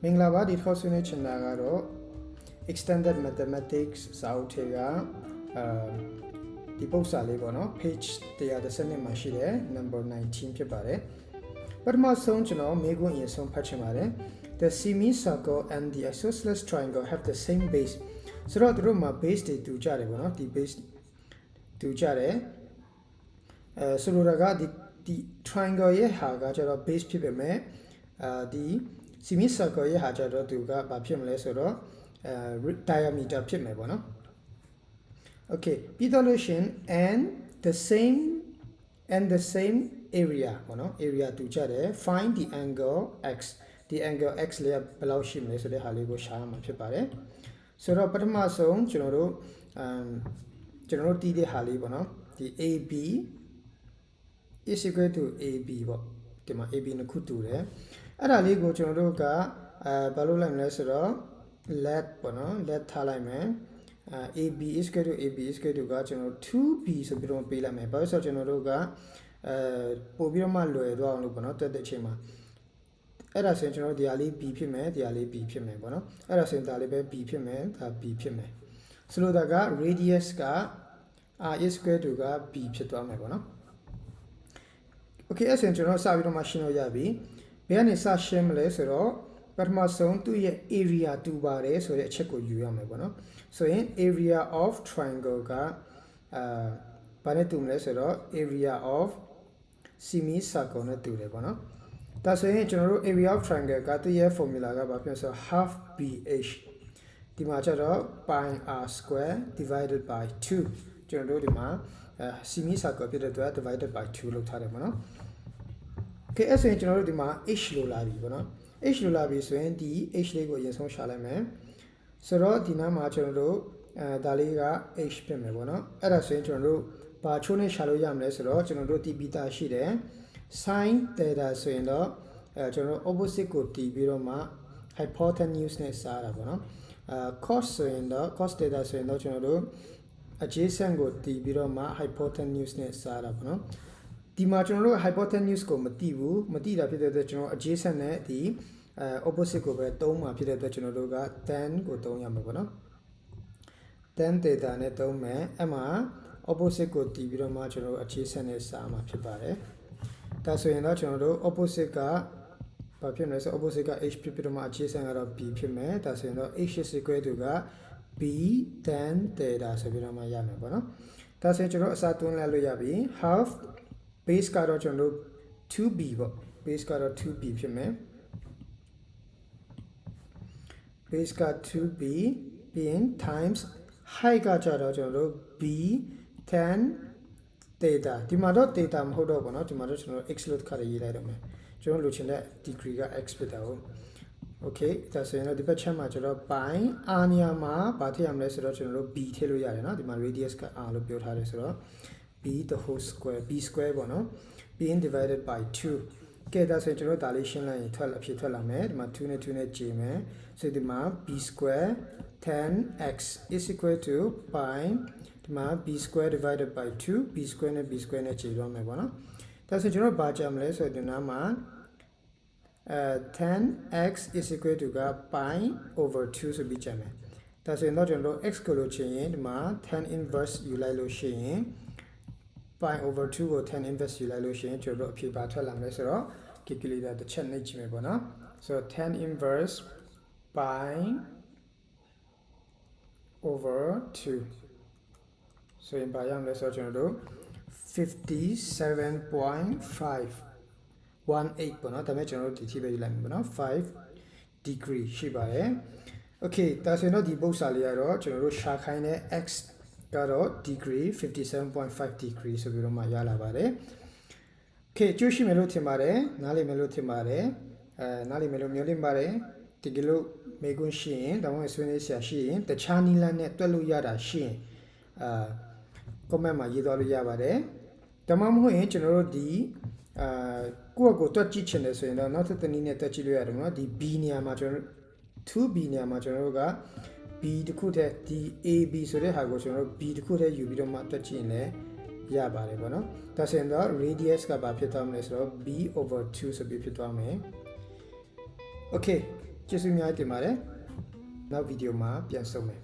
မင်္ဂလာပါဒီခေါက်ဆွေးနွေးချင်တာကတော့ extended mathematics စာအုပ်ထဲကဒီပုဒ်စာလေးပေါ့နော် page 132မှာရှိတဲ့ number 19ဖြစ်ပါတယ်ပထမဆုံးကျွန်တော်မေးခွန်းအရင်ဆုံးဖတ်ချင်ပါတယ် the semicircle and the isosceles triangle have the same base ဆိုတော့တို့မှာ base တွေတူကြတယ်ပေါ့နော်ဒီ base တူကြတယ်ဆိုလိုတာကဒီ triangle ရဲ့ဟာကကျတော့ base ဖြစ်ပေမဲ့ဒီ semicircle ရဲ့ဟာကျတော့သူကဘာဖြစ်မလဲဆိုတော့diameter ဖြစ်မယ်ပေါ့နော် okay ပြီးတော့လို့ရှင် and the same area ပေါ့နော် area တူကြတယ် find the angle x ဒီ angle x လေးကဘယ်လောက်ရှိမလဲဆိုတဲ့ဟာလေးကိုရှာရမှာဖြစ်ပါတယ်ဆိုတော့ပထမဆုံးကျွန်တော်တို့တီးတဲ့ဟာလေးပေါ့နော်ဒီ AB is equal to AB ပေါ့ဒီမှာ AB နှစ်ခုတူတယ်အဲ့ဒါလေးကိုကျွန်တော်တို့ကဘာလို့လိုက်မလဲဆိုတော့ let ပေါ့နော် let ထားလိုက်မယ်AB is equal to AB is equal to ကကျွန်တော် 2B ဆိုပြီးတော့ပေးလိုက်မယ်ဘာလို့ဆိုတော့ကျွန်တော်တို့ကပို့ပြီးတော့မှလွယ်သွားအောင်လို့ပေါ့နော်တက်တဲ့အချိန်မှာအဲ့ဒါဆိုရင်ကျွန်တော်တို့ဒီဟာလေး B ဖြစ်မယ်ဒီဟာလေး B ဖြစ်မယ်ပေါ့နော်အဲ့ဒါဆိုရင်ဒါလေးပဲ B ဖြစ်မယ်ဒါ B ဖြစ်မယ်ဆိုလိုတာက radius က r is equal to က B ဖြစ်သွားမယ်ပေါ့နော် okay အဲ့ဆိုရင်ကျွန်တော်စပြီးတော့မှရှင်းလို့ရပြီဘယ်ကနေစရှင်းမလဲဆိုတော့ပထမဆုံးသူ့ရဲ့ area တူပါတယ်ဆိုတဲ့အချက်ကိုယူရမယ်ပေါ့နော်ဆိုရင် area of triangle ကဘာနဲ့တူမလဲဆိုတော့ area of semicircle နဲ့တူတယ်ပေါ့နော်ဒါဆိုရင်ကျွန်တော်တို့ area of triangle ကသူ့ရဲ့ formula ကဘာဖြစ်လဲဆိုတော့ half bh ဒီမှာကျတော့ pi r square divided by 2ကျွန်တော်တို့ဒီမှာsemicircle ဖြစ်တဲ့အတွက် divided by 2လောက်ထားတယ်ပေါ့နော် okay အဲ့ဆိုရင်ကျွန်တော်တို့ဒီမှာ h လို့လာပြီပေါ့နော် h လို့လာပြီဆိုရင်ဒီ h လေးကိုအရင်ဆုံးရှာလိုက်မယ်ဆိုတော့ဒီနားမှာကျွန်တော်တို့ဒါလေးက h ဖြစ်မယ်ပေါ့နော်အဲ့ဒါဆိုရင်ကျွန်တော်တို့ဘာချိုးနဲ့ရှာလို့ရမလဲဆိုတော့ကျွန်တော်တို့တီးပြီးသားရှိတယ် sin theta ဆိုရင်တော့ကျွန်တော်တို့ opposite ကိုတီးပြီးတော့မှ hypotenuse နဲ့စားတာပေါ့နော်cos ဆိုရင်တော့ cos theta ဆိုရင်တော့ကျွန်တော်တို့ adjacent ကိုတီးပြီးတော့မှ hypotenuse နဲ့စားတာပေါ့နော်ဒီမှာကျွန်တော်တို့ hypotenuse ကိုမတိဘူးမတိတာဖြစ်တဲ့အတွက်ကျွန်တော် adjacent နဲ့ဒီ opposite ကိုပဲသုံးမှာဖြစ်တဲ့အတွက်ကျွန်တော်တို့က tan ကိုသုံးရမှာပေါ့နော် tan theta နဲ့သုံးမယ်အဲ့မှာ opposite ကိုတီးပြီးတော့မှကျွန်တော်တို့ adjacent နဲ့စားမှာဖြစ်ပါတယ်ဒါဆိုရင်တော့ကျွန်တော်တို့ opposite ကဘာဖြစ်မလဲဆို opposite က h ဖြစ်ပြီးတော့မှ adjacent ကတော့ b ဖြစ်မယ်ဒါဆိုရင်တော့ h is equal to က b tan theta ဆိုပြီးတော့မှရမယ်ပေါ့နော်ဒါဆိုရင်ကျွန်တော်အစားသွင်းလိုက်လို့ရပြီ half base ကတော့ကျွန်တော်တို့ 2b ပေါ့ base ကတော့ 2b ဖြစ်မယ် base က 2b ပြီးရင် times height ကကြတော့ကျွန်တော်တို့ b tan theta ဒီမှာတော့ theta မဟုတ်တော့ဘူးเนาะဒီမှာတော့ကျွန်တော် x လို့ခါရေးလိုက်တော့မယ်ကျွန်တော်လိုချင်တဲ့ degree က x ဖြစ်တာဟုတ် okay ဒါဆိုရင်တော့ဒီဘက်ချက်မှာကျွန်တော် pi r နေရာမှာဘာထည့်ရမလဲဆိုတော့ကျွန်တော်တို့ b ထည့်လို့ရတယ်เนาะဒီမှာ radius က r လို့ပြောထားတယ်ဆိုတော့ b the whole square b square ပေါ့နော် b divided by 2ကဲဒါဆိုရင်ကျွန်တော်ဒါလေးရှင်းလိုက်ရင်အဖြေထွက်လာမယ်ဒီမှာ2နဲ့2နဲ့ကြည့်မယ်ဆိုဒီမှာ b square 10x is equal to pi ဒီမှာ b square divided by 2 b square နဲ့ b square နဲ့ကြည့်ရမယ်ပေါ့နော်ဒါဆိုကျွန်တော်ဘာကြမလဲဆိုဒီနားမှာ10x is equal to က pi over 2ဆိုပြီးကြမယ်ဒါဆိုရင်တော့ကျွန်တော် x ကိုလို့ချင်ရင်ဒီမှာ10 inverse ယူလိုက်လို့ရှိရင် pi over 2ကို10 inverse ယူလိုက်လို့ရှိရင်ကျွန်တော်တို့အဖြေပါထွက်လာမယ်ဆိုတော့ calculator တစ်ချက်နှိပ်ကြည့်မယ်ပေါ့နော်ဆိုတော့10 inverse pi over 2ဆိုရင်ဘာရမလဲဆိုတော့ကျွန်တော်တို့ 57.518 ပေါ့နော်ဒါပေမဲ့ကျွန်တော်တို့ဒီထိပဲယူလိုက်မယ်ပေါ့နော်5 degree ရှိပါတယ် okay ဒါဆိုရင်တော့ဒီပုဒ်စာလေးကတော့ကျွန်တော်တို့ရှာခိုင်းတဲ့ x ကတော့ degree 57.5 degree ဆိုပြီးတော့မှရလာပါတယ် okay ကြည့်ရှိမယ်လို့ထင်ပါတယ်နားလည်မယ်လို့ထင်ပါတယ်နားလည်မယ်လို့မျှော်လင့်ပါတယ်ဒီကလို့မေကွန်းရှိရင်ဒါမှမဟုတ်ဆွေးနွေးဆရာရှိရင်တခြားနည်းလမ်းနဲ့တွက်လို့ရတာရှိရင်comment မှာရေးသွားလို့ရပါတယ်ဒါမှမဟုတ်ရင်ကျွန်တော်တို့ဒီကိုယ့်အကိုတွက်ကြည့်ချင်တယ်ဆိုရင်တော့နောက်ထပ်တစ်နည်းနဲ့တွက်ကြည့်လို့ရတယ်နော်ဒီ b နေရာမှာကျွန်တော် 2b နေရာမှာကျွန်တော်တို့က b တစ်ခုတည်းဒီ ab ဆိုတဲ့ဟာကိုကျွန်တော်တို့ b တစ်ခုတည်းယူပြီးတော့မှတွက်ကြည့်ရင်လည်းရပါတယ်ပေါ့နော်ဒါဆိုရင်တော့ radius ကဘာဖြစ်သွားမလဲဆိုတော့ b over 2ဆိုပြီးဖြစ်သွားမယ် okay ကျေးဇူးအများကြီးတင်ပါတယ်နောက်ဗီဒီယိုမှာပြန်ဆုံမယ်